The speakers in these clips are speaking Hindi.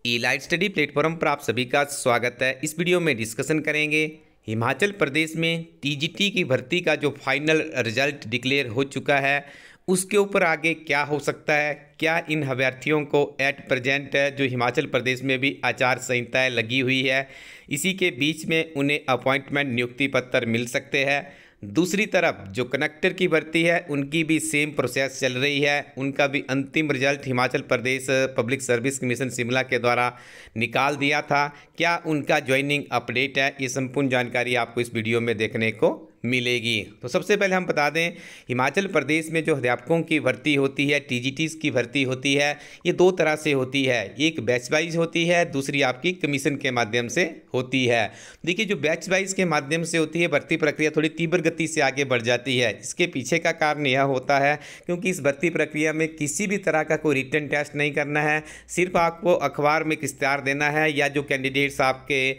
ई-लाइट स्टडी प्लेटफॉर्म पर आप सभी का स्वागत है। इस वीडियो में डिस्कशन करेंगे हिमाचल प्रदेश में टीजीटी की भर्ती का जो फाइनल रिजल्ट डिक्लेयर हो चुका है उसके ऊपर आगे क्या हो सकता है। क्या इन अभ्यर्थियों को एट प्रेजेंट जो हिमाचल प्रदेश में भी आचार संहिताएँ लगी हुई है, इसी के बीच में उन्हें अपॉइंटमेंट नियुक्ति पत्र मिल सकते हैं। दूसरी तरफ जो कनेक्टर की भर्ती है उनकी भी सेम प्रोसेस चल रही है, उनका भी अंतिम result Himachal Pradesh public service commission Shimla के द्वारा निकाल दिया था। क्या उनका ज्वाइनिंग अपडेट है, ये संपूर्ण जानकारी आपको इस वीडियो में देखने को मिलेगी। तो सबसे पहले हम बता दें, हिमाचल प्रदेश में जो अध्यापकों की भर्ती होती है, टीजीटीज़ की भर्ती होती है, ये दो तरह से होती है। एक बैच वाइज होती है, दूसरी आपकी कमीशन के माध्यम से होती है। देखिए, जो बैच वाइज के माध्यम से होती है भर्ती प्रक्रिया थोड़ी तीव्र गति से आगे बढ़ जाती है। इसके पीछे का कारण यह होता है क्योंकि इस भर्ती प्रक्रिया में किसी भी तरह का कोई रिटन टेस्ट नहीं करना है, सिर्फ आपको अखबार में एक इश्तिहार देना है या जो कैंडिडेट्स आपके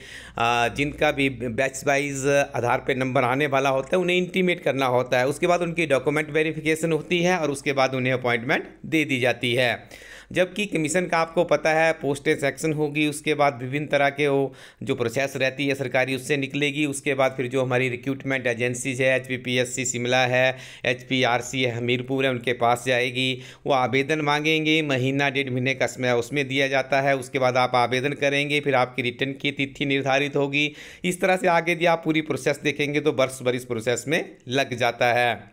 जिनका भी बैच वाइज आधार पर नंबर आने वाला होता है उन्हें इंटीमेट करना होता है। उसके बाद उनकी डॉक्यूमेंट वेरिफिकेशन होती है और उसके बाद उन्हें अपॉइंटमेंट दे दी जाती है। जबकि कमीशन का आपको पता है पोस्ट सेक्शन होगी, उसके बाद विभिन्न तरह के वो जो प्रोसेस रहती है सरकारी उससे निकलेगी। उसके बाद फिर जो हमारी रिक्रूटमेंट एजेंसीज है, HPPSC शिमला है, HPRC है हमीरपुर है, उनके पास जाएगी। वो आवेदन मांगेंगे, महीना डेढ़ महीने का समय उसमें दिया जाता है। उसके बाद आप आवेदन करेंगे, फिर आपकी रिटर्न की तिथि निर्धारित होगी। इस तरह से आगे यदि आप पूरी प्रोसेस देखेंगे तो वर्ष भर इस प्रोसेस में लग जाता है।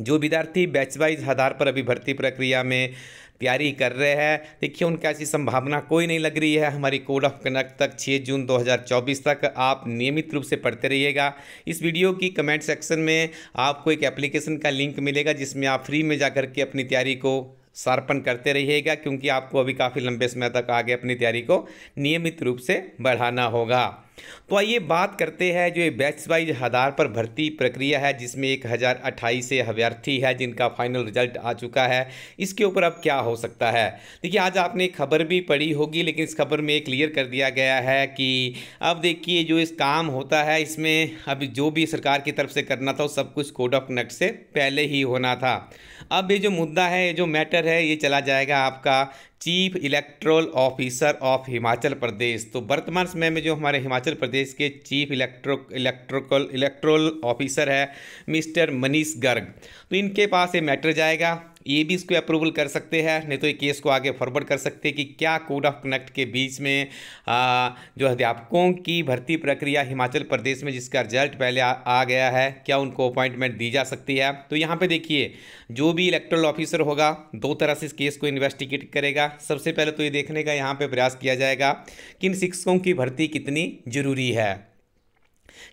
जो विद्यार्थी बैच वाइज आधार पर अभी भर्ती प्रक्रिया में तैयारी कर रहे हैं, देखिए उनका ऐसी संभावना कोई नहीं लग रही है। हमारी कोड ऑफ कंडक्ट तक 6 जून 2024 तक आप नियमित रूप से पढ़ते रहिएगा। इस वीडियो की कमेंट सेक्शन में आपको एक एप्लीकेशन का लिंक मिलेगा जिसमें आप फ्री में जाकर के अपनी तैयारी को शार्पन करते रहिएगा, क्योंकि आपको अभी काफ़ी लंबे समय तक आगे अपनी तैयारी को नियमित रूप से बढ़ाना होगा। तो आइए बात करते हैं जो ये बैच वाइज आधार पर भर्ती प्रक्रिया है जिसमें 1028 से अभ्यर्थी है जिनका फाइनल रिजल्ट आ चुका है, इसके ऊपर अब क्या हो सकता है। देखिए, आज आपने एक खबर भी पढ़ी होगी, लेकिन इस खबर में क्लियर कर दिया गया है कि अब देखिए जो इस काम होता है इसमें अभी जो भी सरकार की तरफ से करना था वो सब कुछ कोड ऑफ कंडक्ट से पहले ही होना था। अब ये जो मुद्दा है, जो मैटर है, ये चला जाएगा आपका chief electoral officer of Himachal Pradesh. तो वर्तमान समय में जो हमारे हिमाचल प्रदेश के चीफ इलेक्टोरल ऑफिसर है मिस्टर मनीष गर्ग, तो इनके पास ये मैटर जाएगा। ये भी इसको अप्रूवल कर सकते हैं, नहीं तो ये केस को आगे फॉरवर्ड कर सकते हैं कि क्या कोड ऑफ कंडक्ट के बीच में जो अध्यापकों की भर्ती प्रक्रिया हिमाचल प्रदेश में जिसका रिजल्ट पहले आ गया है, क्या उनको अपॉइंटमेंट दी जा सकती है। तो यहाँ पे देखिए, जो भी इलेक्टोरल ऑफिसर होगा दो तरह से इस केस को इन्वेस्टिगेट करेगा। सबसे पहले तो ये देखने का यहाँ पे प्रयास किया जाएगा कि इन शिक्षकों की भर्ती कितनी जरूरी है,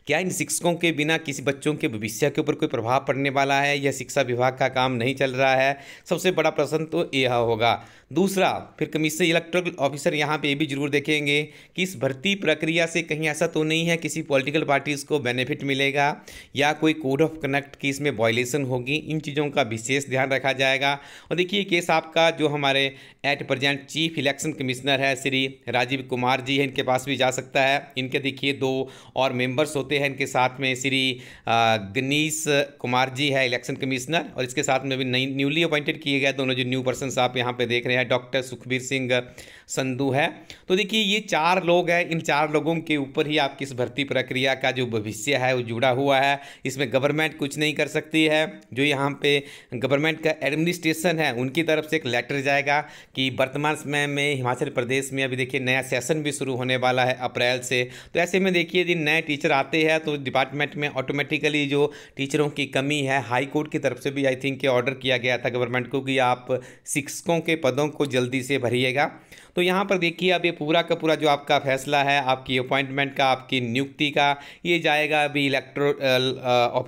क्या इन शिक्षकों के बिना किसी बच्चों के भविष्य के ऊपर कोई प्रभाव पड़ने वाला है या शिक्षा विभाग का काम नहीं चल रहा है। सबसे बड़ा प्रश्न तो यह होगा। दूसरा, फिर कमीशन इलेक्टोरल ऑफिसर यहाँ पे ये भी जरूर देखेंगे कि इस भर्ती प्रक्रिया से कहीं ऐसा तो नहीं है किसी पॉलिटिकल पार्टीज़ को बेनिफिट मिलेगा या कोई कोड ऑफ कंडक्ट की इसमें वायलेशन होगी। इन चीज़ों का विशेष ध्यान रखा जाएगा। और देखिए, केस आपका जो हमारे at present chief election commissioner है श्री राजीव कुमार जी है, इनके पास भी जा सकता है। इनके देखिए 2 और मेंबर्स होते हैं इनके साथ में, श्री गणेश कुमार जी है इलेक्शन कमिश्नर, और इसके साथ में भी न्यूली अपॉइंटेड किए गए दोनों जो न्यू पर्सन आप यहाँ पे देख रहे हैं, डॉक्टर सुखबीर सिंह संधू है। तो देखिए, ये 4 लोग हैं। इन 4 लोगों के ऊपर ही आपकी इस भर्ती प्रक्रिया का जो भविष्य है वो जुड़ा हुआ है। इसमें गवर्नमेंट कुछ नहीं कर सकती है। जो यहाँ पे गवर्नमेंट का एडमिनिस्ट्रेशन है उनकी तरफ से एक लेटर जाएगा कि वर्तमान समय में हिमाचल प्रदेश में अभी देखिए नया सेशन भी शुरू होने वाला है अप्रैल से। तो ऐसे में देखिए, यदि नए टीचर आते हैं तो डिपार्टमेंट में ऑटोमेटिकली जो टीचरों की कमी है, हाई कोर्ट की तरफ से भी आई थिंक ऑर्डर किया गया था गवर्नमेंट को कि आप शिक्षकों के पदों को जल्दी से भरिएगा। तो यहाँ पर देखिए, अब ये पूरा का पूरा जो आपका फैसला है आपकी अपॉइंटमेंट का, आपकी नियुक्ति का, ये जाएगा अभी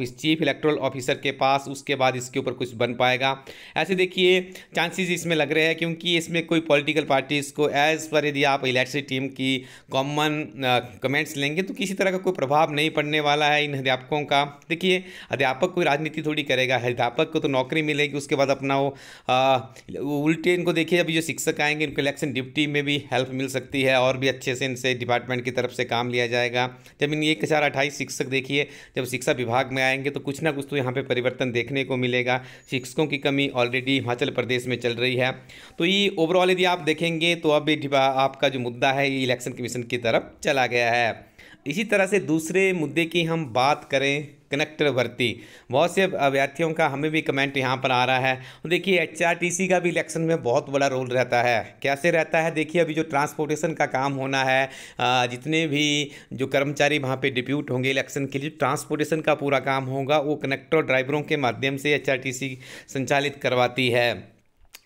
चीफ इलेक्टोरल ऑफिसर के पास। उसके बाद इसके ऊपर कुछ बन पाएगा ऐसे देखिए चांसेस इसमें लग रहे हैं, क्योंकि इसमें कोई पॉलिटिकल पार्टीज़ को एज पर यदि आप इलेक्शन टीम की कॉमन कमेंट्स लेंगे तो किसी तरह का कोई प्रभाव नहीं पड़ने वाला है इन अध्यापकों का। देखिए, अध्यापक कोई राजनीति थोड़ी करेगा, अध्यापक को तो नौकरी मिलेगी, उसके बाद अपना वो उल्टे इनको देखिए, अभी जो शिक्षक आएंगे उनको इलेक्शन ड्यूटी टीजीटी में भी हेल्प मिल सकती है और भी अच्छे से इनसे डिपार्टमेंट की तरफ से काम लिया जाएगा। जब इन 1028 शिक्षक देखिए जब शिक्षा विभाग में आएंगे तो कुछ ना कुछ तो यहाँ पे परिवर्तन देखने को मिलेगा। शिक्षकों की कमी ऑलरेडी हिमाचल प्रदेश में चल रही है। तो ये ओवरऑल यदि आप देखेंगे तो अब आपका जो मुद्दा है ये इलेक्शन कमीशन की तरफ चला गया है। इसी तरह से दूसरे मुद्दे की हम बात करें, कनेक्टर भर्ती। बहुत से अभ्यर्थियों का हमें भी कमेंट यहाँ पर आ रहा है। तो देखिए एचआरटीसी का भी इलेक्शन में बहुत बड़ा रोल रहता है। कैसे रहता है, देखिए अभी जो ट्रांसपोर्टेशन का काम होना है, जितने भी जो कर्मचारी वहाँ पे डिप्यूट होंगे इलेक्शन के लिए, ट्रांसपोर्टेशन का पूरा काम होगा वो कनेक्टर ड्राइवरों के माध्यम से एचआरटीसी संचालित करवाती है।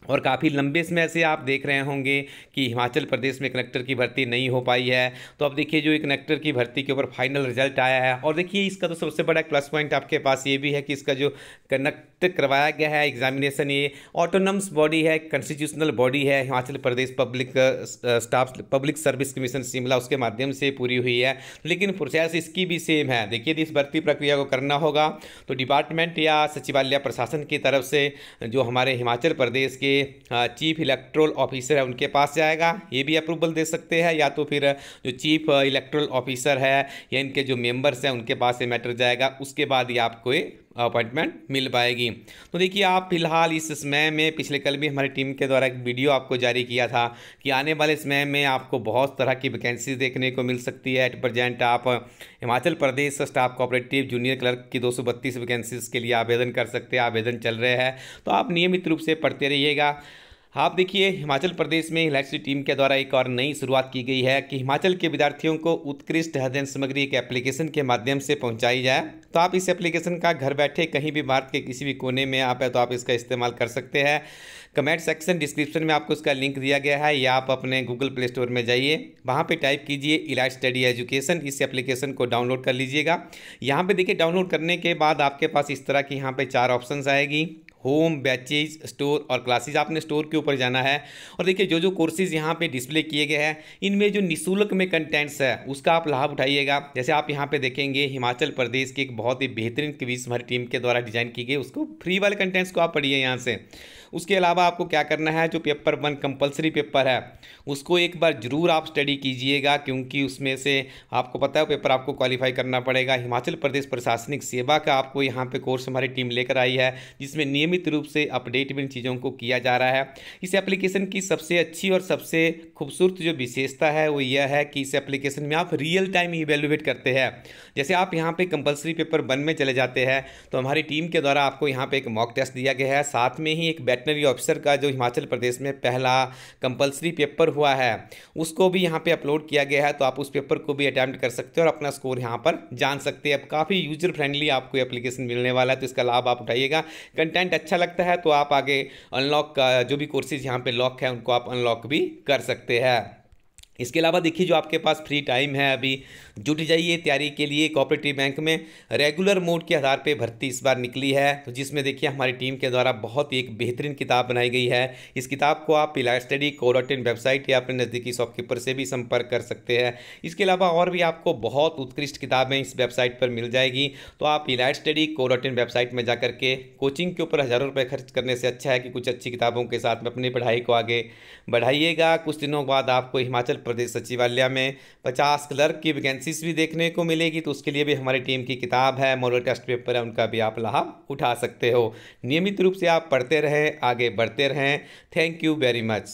और काफ़ी लंबे समय से आप देख रहे होंगे कि हिमाचल प्रदेश में कनेक्टर की भर्ती नहीं हो पाई है। तो अब देखिए जो कनेक्टर की भर्ती के ऊपर फाइनल रिजल्ट आया है, और देखिए इसका तो सबसे बड़ा प्लस पॉइंट आपके पास ये भी है कि इसका जो कनेक्ट करवाया गया है एग्जामिनेशन, ये ऑटोनमस बॉडी है, कॉन्स्टिट्यूशनल बॉडी है, Himachal Pradesh public service commission Shimla उसके माध्यम से पूरी हुई है। लेकिन प्रोसेस इसकी भी सेम है। देखिए इस भर्ती प्रक्रिया को करना होगा तो डिपार्टमेंट या सचिवालय प्रशासन की तरफ से जो हमारे हिमाचल प्रदेश के चीफ इलेक्टोरल ऑफिसर है उनके पास जाएगा, ये भी अप्रूवल दे सकते हैं, या तो फिर जो चीफ इलेक्टोरल ऑफिसर है या इनके जो मेंबर्स हैं उनके पास ये मैटर जाएगा। उसके बाद ये आपको अपॉइंटमेंट मिल पाएगी। तो देखिए आप फिलहाल इस समय में, पिछले कल भी हमारी टीम के द्वारा एक वीडियो आपको जारी किया था कि आने वाले समय में आपको बहुत तरह की वैकेंसी देखने को मिल सकती है। एट प्रेजेंट आप Himachal Pradesh staff cooperative junior clerk की 232 वैकेंसीज के लिए आवेदन कर सकते हैं। आवेदन चल रहे हैं, तो आप नियमित रूप से पढ़ते रहिएगा। आप देखिए हिमाचल प्रदेश में इलेक्ट्री टीम के द्वारा एक और नई शुरुआत की गई है कि हिमाचल के विद्यार्थियों को उत्कृष्ट अध्ययन सामग्री एक एप्लीकेशन के माध्यम से पहुंचाई जाए। तो आप इस एप्लीकेशन का घर बैठे कहीं भी भारत के किसी भी कोने में आप है तो आप इसका इस्तेमाल कर सकते हैं। कमेंट सेक्शन डिस्क्रिप्शन में आपको इसका लिंक दिया गया है, या आप अपने गूगल प्ले स्टोर में जाइए, वहाँ पे टाइप कीजिए इलाइट स्टडी एजुकेशन, इस एप्लीकेशन को डाउनलोड कर लीजिएगा। यहाँ पे देखिए डाउनलोड करने के बाद आपके पास इस तरह की यहाँ पे 4 ऑप्शंस आएगी, होम, बैचेज, स्टोर और क्लासेज। आपने स्टोर के ऊपर जाना है और देखिए जो कोर्सेज यहाँ पे डिस्प्ले किए गए हैं इनमें जो निःशुल्क में कंटेंट्स है उसका आप लाभ उठाइएगा। जैसे आप यहाँ पे देखेंगे हिमाचल प्रदेश की एक बहुत ही बेहतरीन क्विज हमारी टीम के द्वारा डिजाइन की गई, उसको फ्री वाले कंटेंट्स को आप पढ़िए यहाँ से। उसके अलावा आपको क्या करना है, जो पेपर 1 कंपलसरी पेपर है उसको एक बार जरूर आप स्टडी कीजिएगा, क्योंकि उसमें से आपको पता है पेपर आपको क्वालिफाई करना पड़ेगा। हिमाचल प्रदेश प्रशासनिक सेवा का आपको यहाँ पे कोर्स हमारी टीम लेकर आई है, जिसमें नियमित रूप से अपडेट इन चीज़ों को किया जा रहा है। इस एप्लीकेशन की सबसे अच्छी और सबसे खूबसूरत जो विशेषता है वो यह है कि इस एप्लीकेशन में आप रियल टाइम इवेल्युएट करते हैं। जैसे आप यहाँ पे कंपलसरी पेपर 1 में चले जाते हैं तो हमारी टीम के द्वारा आपको यहाँ पे एक मॉक टेस्ट दिया गया है, साथ में ही एक वेटनरी ऑफिसर का जो हिमाचल प्रदेश में पहला कंपलसरी पेपर हुआ है उसको भी यहाँ पे अपलोड किया गया है। तो आप उस पेपर को भी अटेम्प्ट कर सकते हैं और अपना स्कोर यहाँ पर जान सकते हैं। अब काफ़ी यूजर फ्रेंडली आपको एप्लीकेशन मिलने वाला है, तो इसका लाभ आप उठाइएगा। कंटेंट अच्छा लगता है तो आप आगे अनलॉक का जो भी कोर्सेज यहाँ पे लॉक है उनको आप अनलॉक भी कर सकते हैं। इसके अलावा देखिए जो आपके पास फ्री टाइम है अभी जुट जाइए तैयारी के लिए। कोऑपरेटिव बैंक में रेगुलर मोड के आधार पे भर्ती इस बार निकली है, तो जिसमें देखिए हमारी टीम के द्वारा बहुत ही एक बेहतरीन किताब बनाई गई है। इस किताब को आप इलाइट स्टडी को.इन वेबसाइट या अपने नज़दीकी शॉपकीपर से भी संपर्क कर सकते हैं। इसके अलावा और भी आपको बहुत उत्कृष्ट किताबें इस वेबसाइट पर मिल जाएगी। तो आप इलाइट स्टडी को.इन वेबसाइट में जाकर के कोचिंग के ऊपर हज़ारों रुपये खर्च करने से अच्छा है कि कुछ अच्छी किताबों के साथ में अपनी पढ़ाई को आगे बढ़ाइएगा। कुछ दिनों बाद आपको हिमाचल प्रदेश सचिवालय में 50 क्लर्क की वैकेंसीज भी देखने को मिलेगी, तो उसके लिए भी हमारी टीम की किताब है, मॉडल टेस्ट पेपर है, उनका भी आप लाभ उठा सकते हो। नियमित रूप से आप पढ़ते रहें, आगे बढ़ते रहें। Thank you very much.